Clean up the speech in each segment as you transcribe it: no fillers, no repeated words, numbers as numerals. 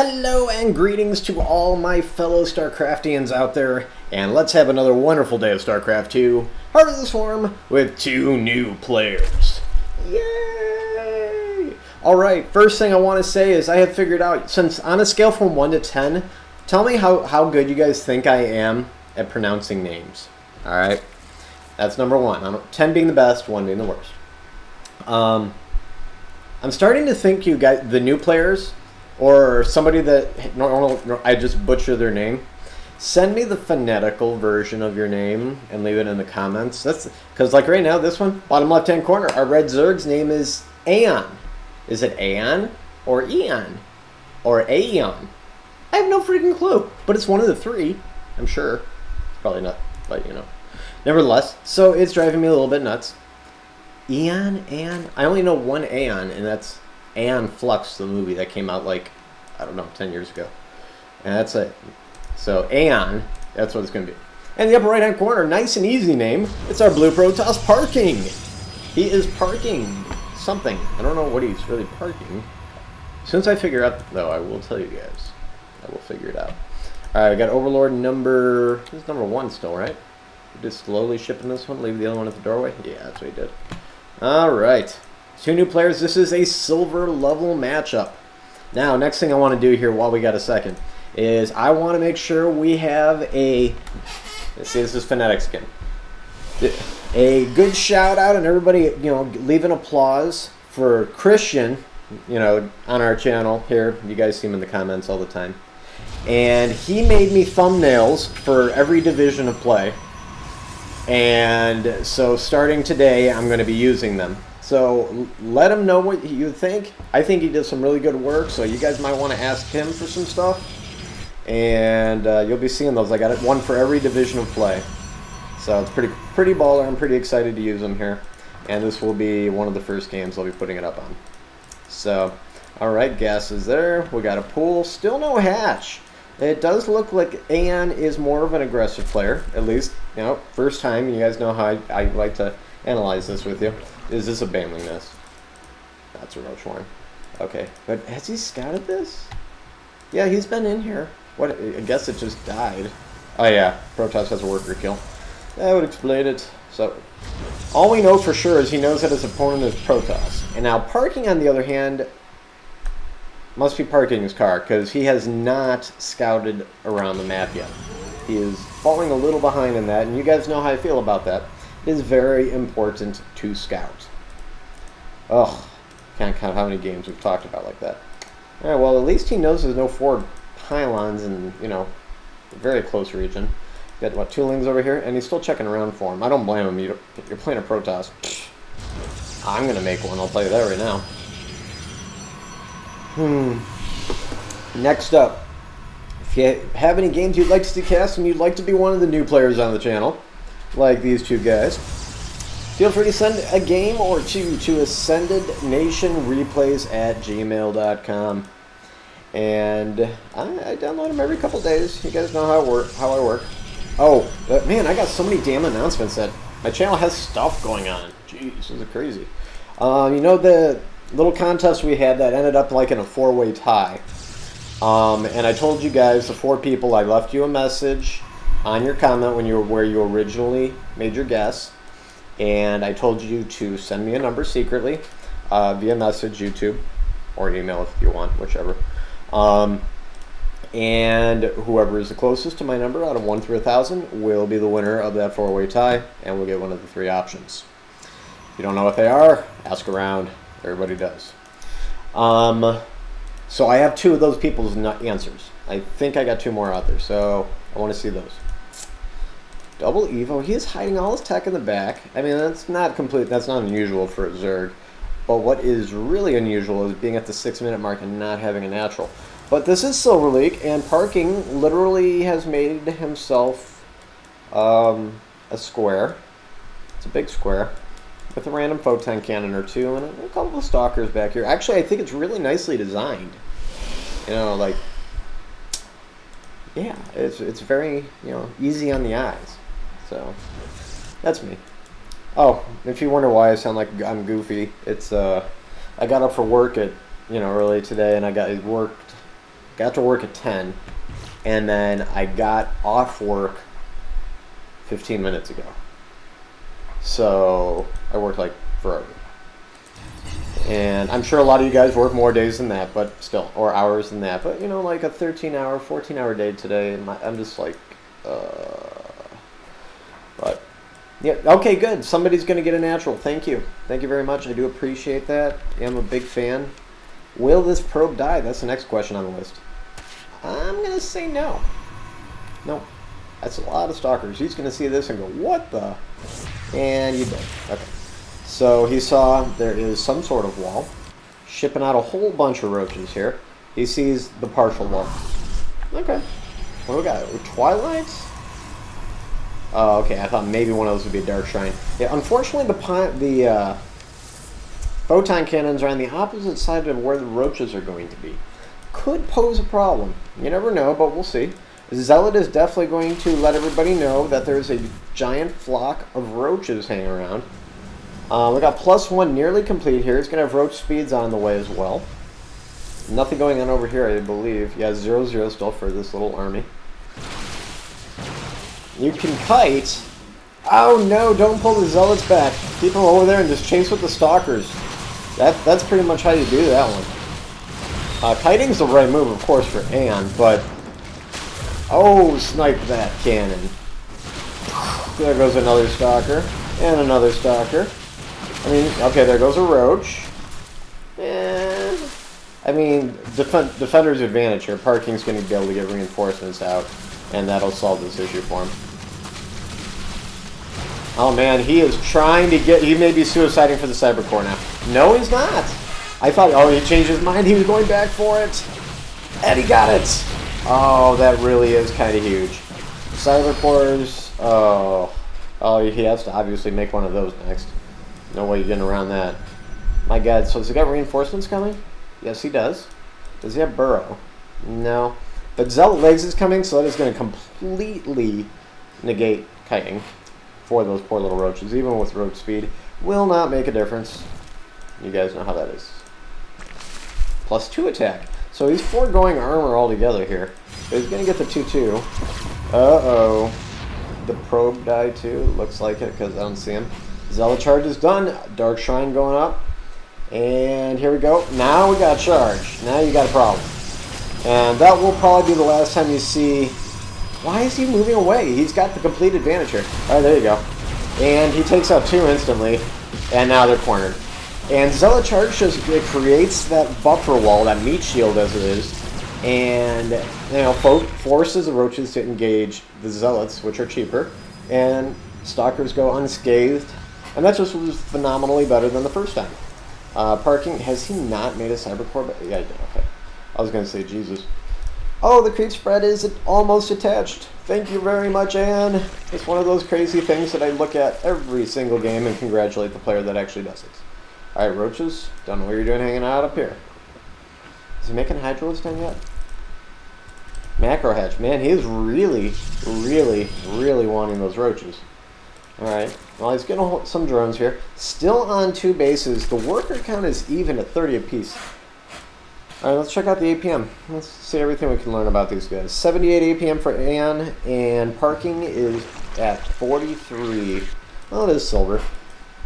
Hello and greetings to all my fellow StarCraftians out there, and let's have another wonderful day of StarCraft 2, Heart of the Swarm, with 2 new players. Yay! Alright, first thing I want to say is I have figured out, since on a scale from 1 to 10, tell me how good you guys think I am at pronouncing names. Alright? That's number 1. 10 being the best, 1 being the worst. I'm starting to think you guys, the new players, or somebody that I just butcher their name, send me the phonetical version of your name and leave it in the comments. That's because, like right now, this one, bottom left-hand corner, our red Zerg's name is Aeon. Is it Aeon or Eon or Aeon? I have no freaking clue, but it's one of the 3, I'm sure. Probably not, but you know. Nevertheless, so it's driving me a little bit nuts. Aeon? I only know one Aeon, and that's Aeon Flux, the movie that came out like, I don't know, 10 years ago. And that's it. So Aeon, that's what it's going to be. And the upper right hand corner, nice and easy name. It's our blue Protoss ParkinG. He is parking something. I don't know what he's really parking. As soon as I figure out, though, I will tell you guys. I will figure it out. Alright, I got Overlord number, this is number 1 still, right? Just slowly shipping this one, leave the other one at the doorway. Yeah, that's what he did. Alright. 2 new players. This is a silver level matchup. Now, next thing I want to do here while we got a second is I want to make sure we have a, let's see, this is phonetics again. A good shout out and everybody, you know, leave an applause for Christian, you know, on our channel here. You guys see him in the comments all the time. And he made me thumbnails for every division of play. And so starting today, I'm going to be using them. So let him know what you think. I think he did some really good work, so you guys might want to ask him for some stuff. And you'll be seeing those. I got one for every division of play. So it's pretty baller. I'm pretty excited to use them here. And this will be one of the first games I'll be putting it up on. So, alright, gas is there. We got a pool. Still no hatch. It does look like Aeon is more of an aggressive player. At least, you know, first time. You guys know how I like to analyze this with you. Is this a Bamling nest? That's a roach one. Okay, but has he scouted this? Yeah, he's been in here. What? I guess it just died. Oh yeah, Protoss has a worker kill. That would explain it. So, all we know for sure is he knows that his opponent is Protoss. And now ParkinG, on the other hand, must be ParkinG's car, because he has not scouted around the map yet. He is falling a little behind in that, and you guys know how I feel about that. It is very important to scout. Ugh, can't count how many games we've talked about like that. Alright, well, at least he knows there's no forward pylons in, you know, a very close region. Got, what, 2 lings over here? And he's still checking around for him. I don't blame him. You're playing a Protoss. I'm going to make one. I'll tell you that right now. Next up, if you have any games you'd like to see cast and you'd like to be one of the new players on the channel, like these 2 guys, feel free to send a game or 2 to AscendedNationReplays@gmail.com. And I download them every couple days. You guys know how I work. Oh, but man, I got so many damn announcements that my channel has stuff going on. Jeez, this is crazy. You know the little contest we had that ended up like in a 4-way tie. And I told you guys, the 4 people, I left you a message on your comment when you were where you originally made your guess, and I told you to send me a number secretly via message, YouTube, or email if you want, whichever. And whoever is the closest to my number out of 1 through 1,000 will be the winner of that 4-way tie, and we'll get one of the 3 options. If you don't know what they are, ask around. Everybody does. So I have 2 of those people's answers. I think I got 2 more out there, so I want to see those. Double Evo. He is hiding all his tech in the back. I mean, that's not unusual for a Zerg. But what is really unusual is being at the 6-minute mark and not having a natural. But this is Silver League, and ParkinG literally has made himself a square. It's a big square with a random photon cannon or 2 and a couple of stalkers back here. Actually, I think it's really nicely designed. You know, like, yeah, it's very, you know, easy on the eyes. So, that's me. Oh, if you wonder why I sound like I'm goofy, it's, I got up for work at, you know, early today, and I got got to work at 10, and then I got off work 15 minutes ago. So I worked like forever. And I'm sure a lot of you guys work more days than that, but still, or hours than that. But, you know, like a 13-hour, 14-hour day today, and I'm just like, but, yeah, okay, good. Somebody's going to get a natural. Thank you. Thank you very much. I do appreciate that. I'm a big fan. Will this probe die? That's the next question on the list. I'm going to say no. No. That's a lot of stalkers. He's going to see this and go, what the? And you did. Okay. So he saw there is some sort of wall, shipping out a whole bunch of roaches here. He sees the partial wall. Okay. What do we got? Twilight? Oh, okay. I thought maybe one of those would be a dark shrine. Yeah, unfortunately, the photon cannons are on the opposite side of where the roaches are going to be. Could pose a problem. You never know, but we'll see. Zealot is definitely going to let everybody know that there's a giant flock of roaches hanging around. We got +1 nearly complete here. It's going to have roach speeds on the way as well. Nothing going on over here, I believe. Yeah, 0-0 still for this little army. You can kite. Oh no, don't pull the zealots back. Keep them over there and just chase with the stalkers. That's pretty much how you do that one. Kiting's the right move, of course, for Aeon, but... Oh, snipe that cannon. There goes another stalker. And another stalker. I mean, okay, there goes a roach. And... I mean, defender's advantage here. ParkinG's going to be able to get reinforcements out, and that'll solve this issue for him. Oh man, he is trying to get... He may be suiciding for the Cyber Core now. No, he's not. I thought, oh, he changed his mind. He was going back for it. And he got it. Oh, that really is kind of huge. Cyber Cores... Oh, he has to obviously make one of those next. No way you're getting around that. My God, so has he got reinforcements coming? Yes, he does. Does he have Burrow? No. But Zealot Legs is coming, so that is going to completely negate kiting for those poor little roaches. Even with roach speed, will not make a difference. You guys know how that is. +2 attack. So he's foregoing armor altogether here. So he's going to get the 2-2. Uh-oh. The probe died too. Looks like it because I don't see him. Zealot charge is done. Dark Shrine going up. And here we go. Now we got charge. Now you got a problem. And that will probably be the last time you see... Why is he moving away? He's got the complete advantage here. Alright, there you go. And he takes out 2 instantly. And now they're cornered. And Zealot Charge just creates that buffer wall, that meat shield as it is. And, you know, forces the roaches to engage the Zealots, which are cheaper. And Stalkers go unscathed. And that just was phenomenally better than the first time. ParkinG, has he not made a Cyber Core? Yeah, he did. Okay. I was going to say, Jesus. Oh, the creep spread is almost attached. Thank you very much, Anne. It's one of those crazy things that I look at every single game and congratulate the player that actually does it. Alright, roaches. Don't know what you're doing hanging out up here. Is he making hydros done yet? Macro hatch. Man, he is really, really, really wanting those roaches. Alright. Well, he's getting some drones here. Still on 2 bases. The worker count is even at 30 apiece. Alright, let's check out the APM. Let's see everything we can learn about these guys. 78 APM for Aeon, and ParkinG is at 43. Oh, it is silver.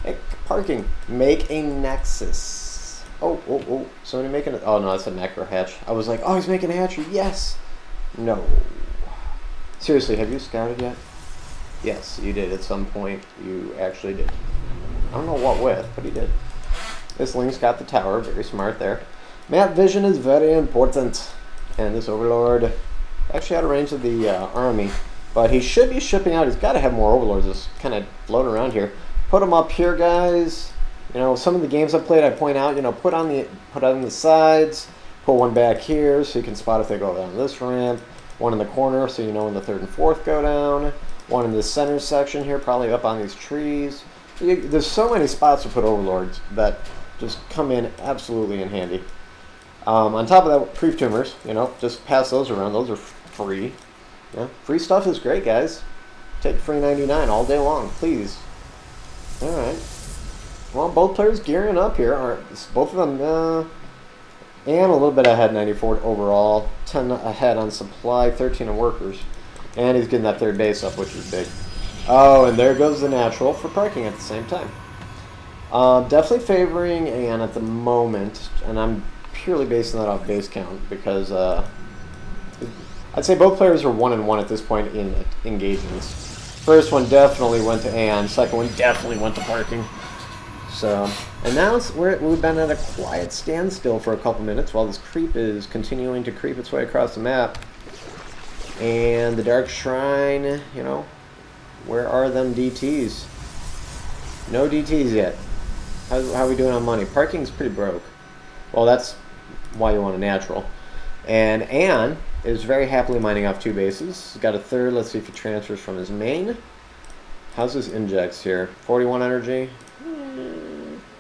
Hey, ParkinG, make a Nexus. Oh, somebody making it. Oh, no, that's a macro hatch. I was like, oh, he's making a hatchery. Yes. No. Seriously, have you scouted yet? Yes, you did at some point. You actually did. I don't know what with, but he did. This Link's got the tower. Very smart there. Map vision is very important. And this Overlord actually out of range of the army. But he should be shipping out. He's got to have more Overlords just kind of floating around here. Put them up here, guys. You know, some of the games I've played, I point out, you know, put on the sides. Put one back here so you can spot if they go down this ramp. One in the corner so you know when the 3rd and 4th go down. One in the center section here, probably up on these trees. There's so many spots to put Overlords that just come in absolutely in handy. On top of that, Creep Tumors, you know, just pass those around. Those are free. Yeah, free stuff is great, guys. Take free 99 all day long, please. All right. Well, both players gearing up here. Both of them And a little bit ahead, 94 overall. 10 ahead on supply, 13 on workers. And he's getting that third base up, which is big. Oh, and there goes the natural for ParkinG at the same time. Definitely favoring Aeon at the moment, and I'm purely basing that off base count because I'd say both players are 1-1 at this point in engagements. First one definitely went to Aeon, second one definitely went to ParkinG. So, and now we've been at a quiet standstill for a couple minutes while this creep is continuing to creep its way across the map. And the Dark Shrine, you know, where are them DTs? No DTs yet. How are we doing on money? ParkinG's pretty broke. Well, that's why you want a natural. And Aeon is very happily mining off 2 bases. He's got a third. Let's see if he transfers from his main. How's his injects here? 41 energy.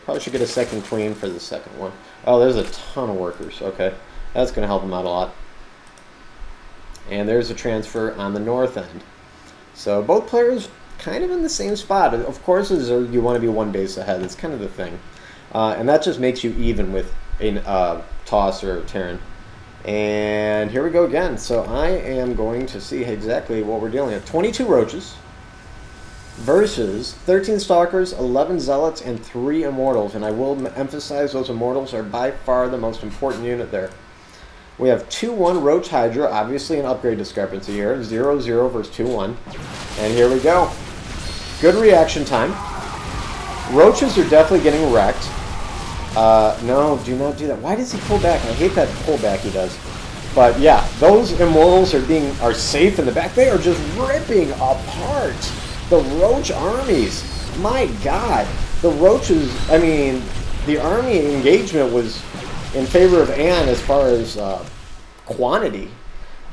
Probably should get a second queen for the second one. Oh, there's a ton of workers. Okay. That's going to help him out a lot. And there's a transfer on the north end. So both players kind of in the same spot. Of course, you want to be 1 base ahead. That's kind of the thing. And that just makes you even with a toss or a Terran. And here we go again. So I am going to see exactly what we're dealing with. 22 roaches versus 13 stalkers, 11 zealots, and 3 immortals. And I will emphasize those immortals are by far the most important unit there. We have 2-1 Roach Hydra, obviously an upgrade discrepancy here. 0-0 versus 2-1. And here we go. Good reaction time. Roaches are definitely getting wrecked. No, do not do that. Why does he pull back? I hate that pullback he does. But yeah, those immortals are safe in the back. They are just ripping apart the Roach armies. My God. The Roaches, I mean, the army engagement was in favor of Aeon as far as quantity.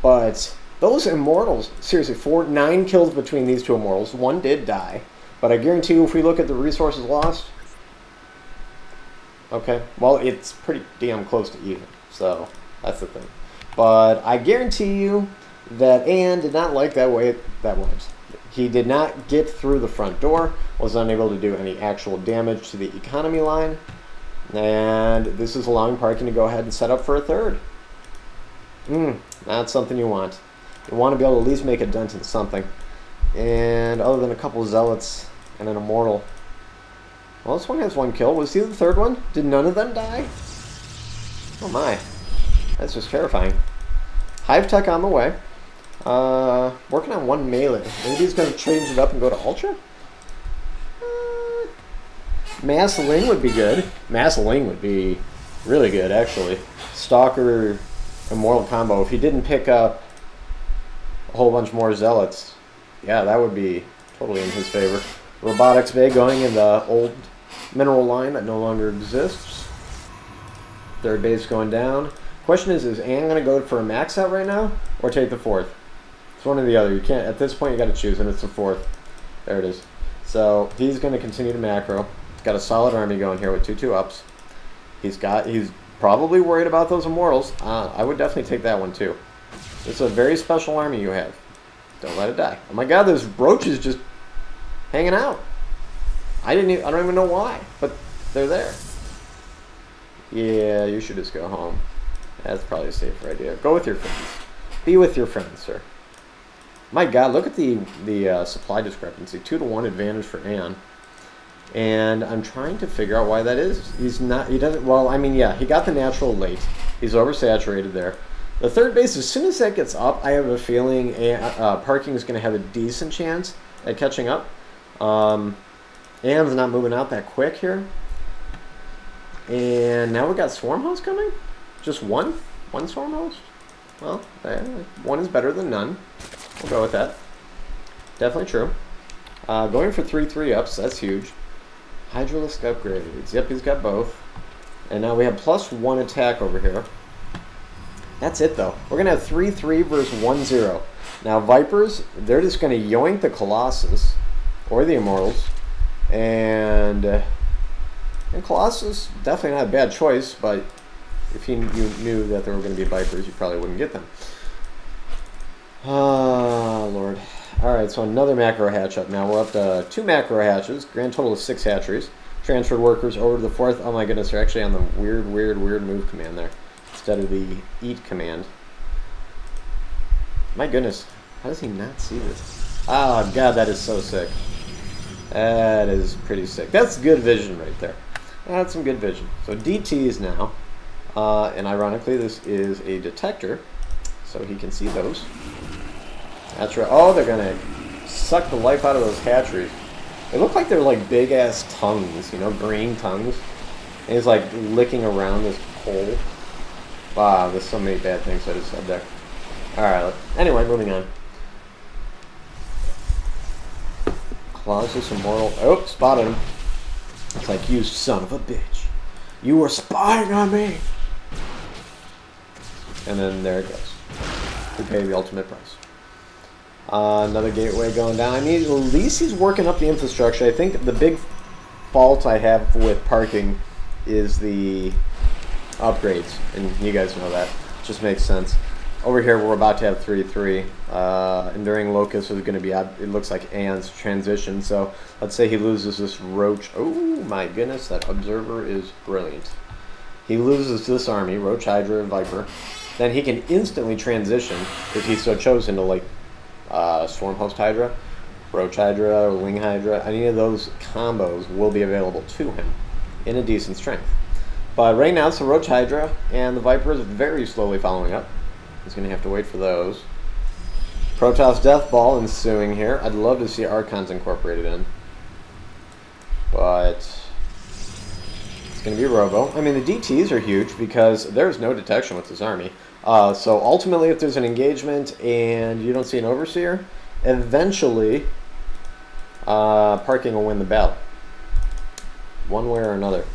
But those immortals, seriously, 9 kills between these 2 immortals. 1 did die. But I guarantee you if we look at the resources lost, okay, well, it's pretty damn close to even. So that's the thing. But I guarantee you that Aeon did not like that way that went. He did not get through the front door, was unable to do any actual damage to the economy line. And this is allowing ParkinG to go ahead and set up for a third. Not something you want. You want to be able to at least make a dent in something. And other than a couple of zealots and an immortal. Well, this one has 1 kill. Was he the third one? Did none of them die? Oh my. That's just terrifying. Hive Tech on the way. Working on 1 melee. Maybe he's going to change it up and go to Ultra? Mass Ling would be good. Mass Ling would be really good, actually. Stalker Immortal combo. If he didn't pick up a whole bunch more zealots, yeah, that would be totally in his favor. Robotics Bay going in the old mineral line that no longer exists. Third base going down. Question is Aeon going to go for a max out right now or take the 4th? It's one or the other. You can't, at this point, you got to choose, and it's the 4th. There it is. So he's going to continue to macro. Got a solid army going here with 2/2 ups. He's probably worried about those immortals. I would definitely take that one too. It's a very special army you have. Don't let it die. Oh my God, there's roaches just hanging out. I don't even know why, but they're there. Yeah, you should just go home. That's probably a safer idea. Go with your friends. Be with your friends, sir. My God, look at the supply discrepancy. 2-1 advantage for Aeon. And I'm trying to figure out why that is. Well, I mean, yeah, he got the natural late. He's oversaturated there. The third base, as soon as that gets up, I have a feeling ParkinG is going to have a decent chance at catching up. Aeon's not moving out that quick here. And now we got Swarm Host coming? Just one? One Swarm Host? Well, one is better than none. We'll go with that. Definitely true. Going for 3/3 ups, that's huge. Hydralisk upgrades. Yep, he's got both. And now we have +1 attack over here. That's it, though. We're going to have 3/3 versus 1/0. Now, Vipers, they're just going to yoink the Colossus, or the Immortals. And Colossus, definitely not a bad choice, but if you knew that there were going to be Vipers, you probably wouldn't get them. Oh, Lord. Alright, so another macro hatch up now. We're up to 2 macro hatches, grand total of 6 hatcheries. Transferred workers over to the 4th. Oh my goodness, they're actually on the weird move command there. instead of the eat command. My goodness, how does he not see this? Oh god, that is so sick. That is pretty sick. That's good vision right there. That's some good vision. So DTs now, and ironically this is a detector, so he can see those. That's right. Oh, they're gonna suck the life out of those hatcheries. They look like they're like big ass tongues, you know, green tongues. And he's like licking around this hole. Wow, there's so many bad things I just said there. Alright, anyway, moving on. Colossus Immortal. Oh, spotted him. It's like, you son of a bitch. You were spying on me! And then there it goes. We pay the ultimate price. Another gateway going down. I mean, at least he's working up the infrastructure. I think the big fault I have with ParkinG is the upgrades. And you guys know that. It just makes sense. Over here, we're about to have 3-3. Enduring Locust is going to be, it looks like Aeon's transition. So let's say he loses this Roach. Oh my goodness, that Observer is brilliant. He loses this army, Roach, Hydra, Viper. Then he can instantly transition, if he's so chosen, to like Swarmhost Hydra, Roach Hydra, or Wing Hydra. Any of those combos will be available to him in a decent strength. But right now, it's the Roach Hydra, and the Viper is very slowly following up. He's going to have to wait for those. Protoss Death Ball ensuing here. I'd love to see Archons incorporated in. But it's going to be Robo. I mean, the DTs are huge because there's no detection with this army. So ultimately, if there's an engagement and you don't see an Overseer, eventually ParkinG will win the battle. One way or another.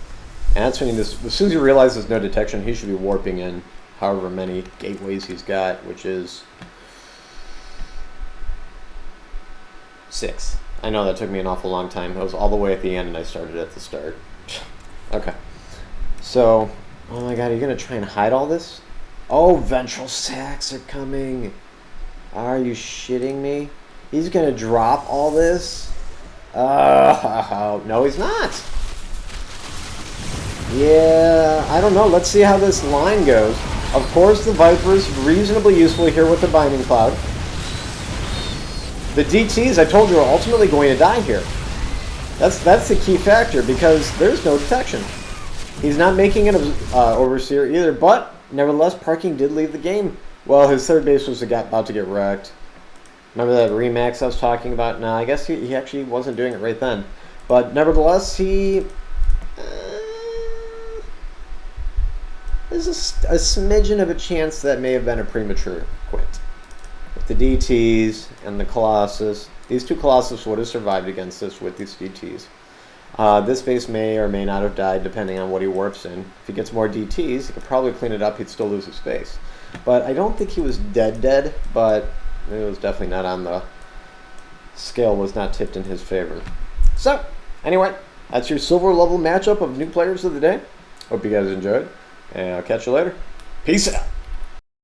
And that's when you just, as soon as you realize there's no detection, he should be warping in however many gateways he's got, which is 6. I know that took me an awful long time. I was all the way at the end and I started at the start. Okay. So, oh my god, are you going to try and hide all this? Oh, Ventral Sacs are coming. Are you shitting me? He's going to drop all this? No, he's not. Yeah, I don't know. Let's see how this line goes. Of course, the Viper is reasonably useful here with the Binding Cloud. The DTs, I told you, are ultimately going to die here. That's the key factor because there's no detection. He's not making an Overseer either, but nevertheless, ParkinG did leave the game. Well, his third base was about to get wrecked. Remember that Remax I was talking about? No, I guess he actually wasn't doing it right then. But nevertheless, he... there's a smidgen of a chance that may have been a premature quit. With the DTs and the Colossus, these two Colossus would have survived against this with these DTs. This base may or may not have died depending on what he warps in. If he gets more DTs, he could probably clean it up, he'd still lose his base. But I don't think he was dead, but it was definitely not on the scale, was not tipped in his favor. So, anyway, that's your silver level matchup of new players of the day. Hope you guys enjoyed. And I'll catch you later. Peace out.